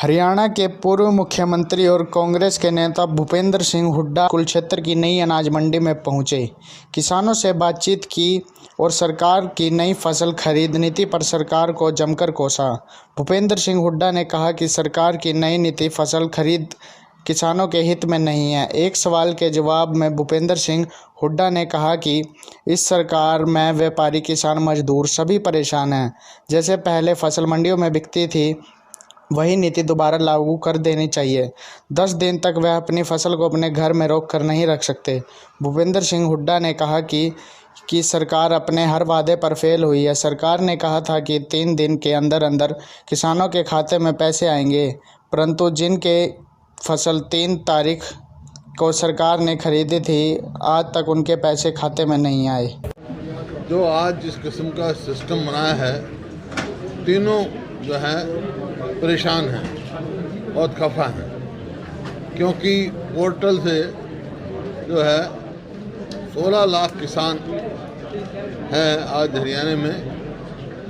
हरियाणा के पूर्व मुख्यमंत्री और कांग्रेस के नेता भूपेंद्र सिंह हुड्डा कुरुक्षेत्र की नई अनाज मंडी में पहुंचे, किसानों से बातचीत की और सरकार की नई फसल खरीद नीति पर सरकार को जमकर कोसा। भूपेंद्र सिंह हुड्डा ने कहा कि सरकार की नई नीति फसल खरीद किसानों के हित में नहीं है। एक सवाल के जवाब में भूपेंद्र सिंह हुड्डा ने कहा कि इस सरकार में व्यापारी, किसान, मजदूर सभी परेशान हैं। जैसे पहले फसल मंडियों में बिकती थी, वही नीति दोबारा लागू कर देनी चाहिए। 10 दिन तक वह अपनी फसल को अपने घर में रोक कर नहीं रख सकते। भूपेंद्र सिंह हुड्डा ने कहा कि सरकार अपने हर वादे पर फेल हुई है। सरकार ने कहा था कि 3 दिन के अंदर अंदर किसानों के खाते में पैसे आएंगे, परंतु जिनके फसल 3 तारीख को सरकार ने खरीदी थी, आज तक उनके पैसे खाते में नहीं आए। जो आज जिस किस्म का सिस्टम बनाया है, तीनों जो है परेशान हैं, बहुत खफा हैं, क्योंकि पोर्टल से जो है 16 लाख किसान हैं आज हरियाणा में,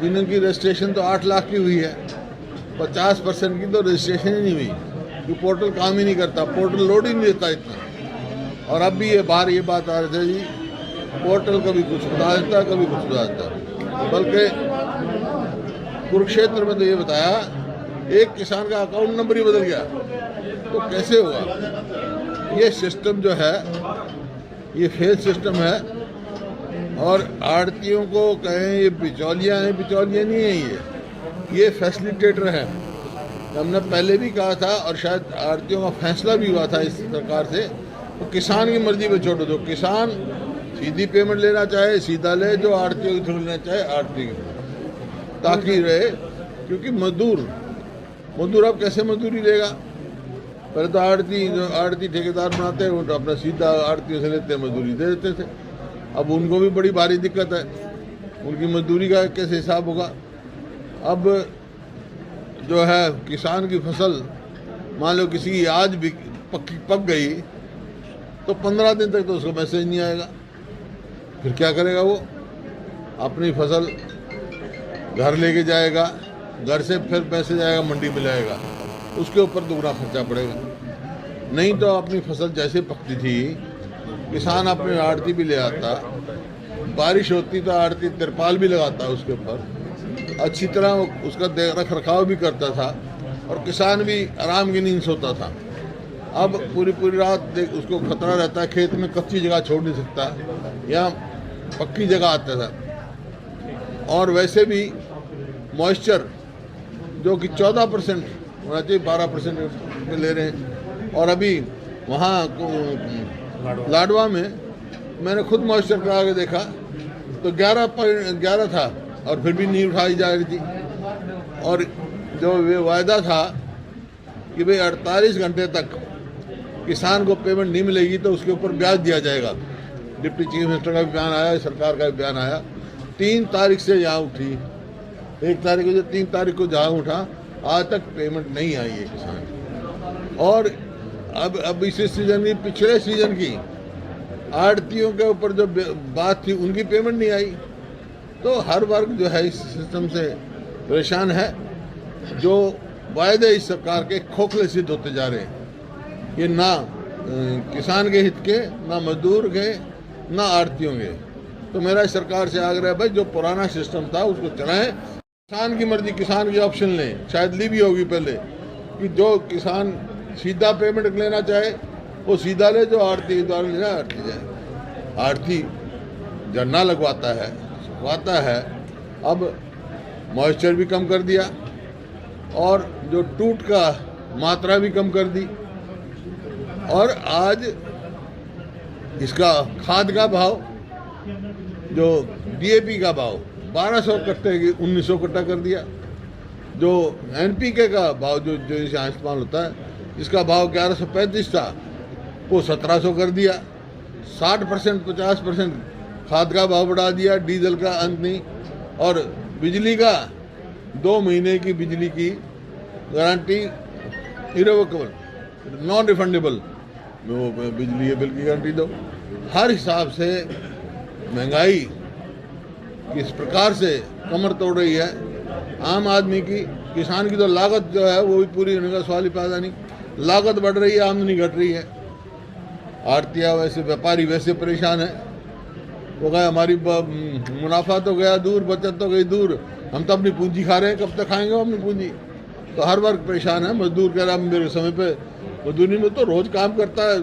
जिनकी रजिस्ट्रेशन तो 8 लाख की हुई है। 50% की तो रजिस्ट्रेशन ही नहीं हुई, कि पोर्टल काम ही नहीं करता, पोर्टल लोड ही नहीं देता इतना। और अब भी ये बाहर ये बात आ रही थी जी, पोर्टल कभी कुछ बता देता, कभी कुछ बता देता। बल्कि कुरुक्षेत्र में तो ये बताया एक किसान का अकाउंट नंबर ही बदल गया, तो कैसे होगा? ये सिस्टम जो है ये फेल सिस्टम है। और आड़तियों को कहें ये बिचौलियाँ हैं, बिचौलियाँ नहीं है, ये फैसिलिटेटर है। हमने पहले भी कहा था और शायद आड़तियों का फैसला भी हुआ था इस सरकार से, तो किसान की मर्जी पे छोड़ दो। किसान सीधी पेमेंट लेना चाहे सीधा ले, जो आड़तियों के थ्रू लेना चाहे आड़ती के थ्रू, ताकि रहे। क्योंकि मजदूर अब कैसे मजदूरी लेगा? पहले तो आड़ती ठेकेदार बनाते हैं, वो तो अपना सीधा आड़तियों से लेते मजदूरी दे देते थे। अब उनको भी बड़ी भारी दिक्कत है, उनकी मजदूरी का कैसे हिसाब होगा? अब जो है किसान की फसल मान लो किसी की आज भी पक गई, तो 15 दिन तक तो उसको मैसेज नहीं आएगा। फिर क्या करेगा वो? अपनी फसल घर लेके जाएगा, घर से फिर मैसेज आएगा, मंडी में लाएगा, उसके ऊपर दुगना खर्चा पड़ेगा। नहीं तो अपनी फसल जैसे पकती थी, किसान अपने आड़ती भी ले आता, बारिश होती तो आड़ती तिरपाल भी लगाता उसके ऊपर, अच्छी तरह उसका रख रखाव भी करता था, और किसान भी आराम की नींद सोता था। अब पूरी रात उसको खतरा रहता है, खेत में कच्ची जगह छोड़ नहीं सकता, या पक्की जगह आता था। और वैसे भी मॉइस्चर जो कि 14% होना चाहिए, 12% में ले रहे हैं। और अभी वहाँ लाडवा में मैंने खुद मॉइस्चर करा के देखा तो 11 था, और फिर भी नहीं उठाई जा रही थी। और जो वे वायदा था कि भाई 48 घंटे तक किसान को पेमेंट नहीं मिलेगी तो उसके ऊपर ब्याज दिया जाएगा। डिप्टी चीफ मिनिस्टर का भी बयान आया, सरकार का भी बयान आया। 3 तारीख से यहाँ उठी, 1 तारीख को, जो 3 तारीख को जहाँ उठा, आज तक पेमेंट नहीं आई है किसान। और अब इसी सीजन की, पिछले सीजन की आड़तियों के ऊपर जो बात थी, उनकी पेमेंट नहीं आई। तो हर वर्ग जो है इस सिस्टम से परेशान है। जो वायदे इस सरकार के खोखले सिद्ध होते जा रहे हैं, ये ना किसान के हित के, ना मजदूर के, ना आड़तियों के। तो मेरा इस सरकार से आग्रह है, भाई जो पुराना सिस्टम था उसको चलाएं, किसान की मर्जी, किसान की ऑप्शन लें। शायद ली भी होगी पहले, कि जो किसान सीधा पेमेंट लेना चाहे वो सीधा ले, जो आड़ती के द्वारा लेना आड़ती जाए। आड़ती झरना लगवाता है, सुखवाता है। अब मॉइस्चर भी कम कर दिया, और जो टूट का मात्रा भी कम कर दी। और आज इसका खाद का भाव, जो DAP का भाव 1200 कट्टे की 1900 कट्टा कर दिया। जो NPK का भाव जो यहाँ इस्तेमाल होता है, इसका भाव 1135 था, वो 1700 कर दिया। 60% 50% खाद का भाव बढ़ा दिया, डीजल का अंत नहीं। और बिजली का 2 महीने की बिजली की गारंटी, इरेवोकेबल, नॉन रिफंडेबल, वो बिजली के बिल की गारंटी दो। हर हिसाब से महंगाई किस प्रकार से कमर तोड़ रही है, आम आदमी की किसान की तो लागत जो है वो भी पूरी होने का सवाल ही पैदा नहीं। लागत बढ़ रही है, आमदनी घट रही है। आड़तिया वैसे, व्यापारी वैसे परेशान है। वो कहे हमारी मुनाफा तो गया दूर, बचत तो गई दूर, हम तो अपनी पूंजी खा रहे हैं, कब तक खाएंगे हम अपनी पूंजी। तो हर वर्ग परेशान है। मजदूर कह रहा है मेरे समय पे मजदूरी में तो रोज काम करता है,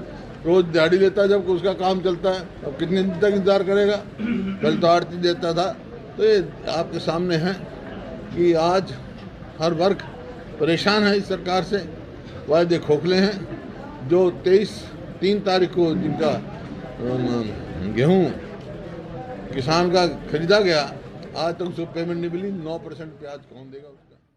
रोज दिहाड़ी देता है जब उसका काम चलता है। अब कितने दिन तक इंतजार करेगा? पहले तो आड़ती देता था। तो ये आपके सामने है कि आज हर वर्ग परेशान है इस सरकार से। वायदे खोखले हैं। जो 3 तारीख को जिनका गेहूं किसान का खरीदा गया, आज तक उसको पेमेंट नहीं मिली। 9% प्याज कौन देगा?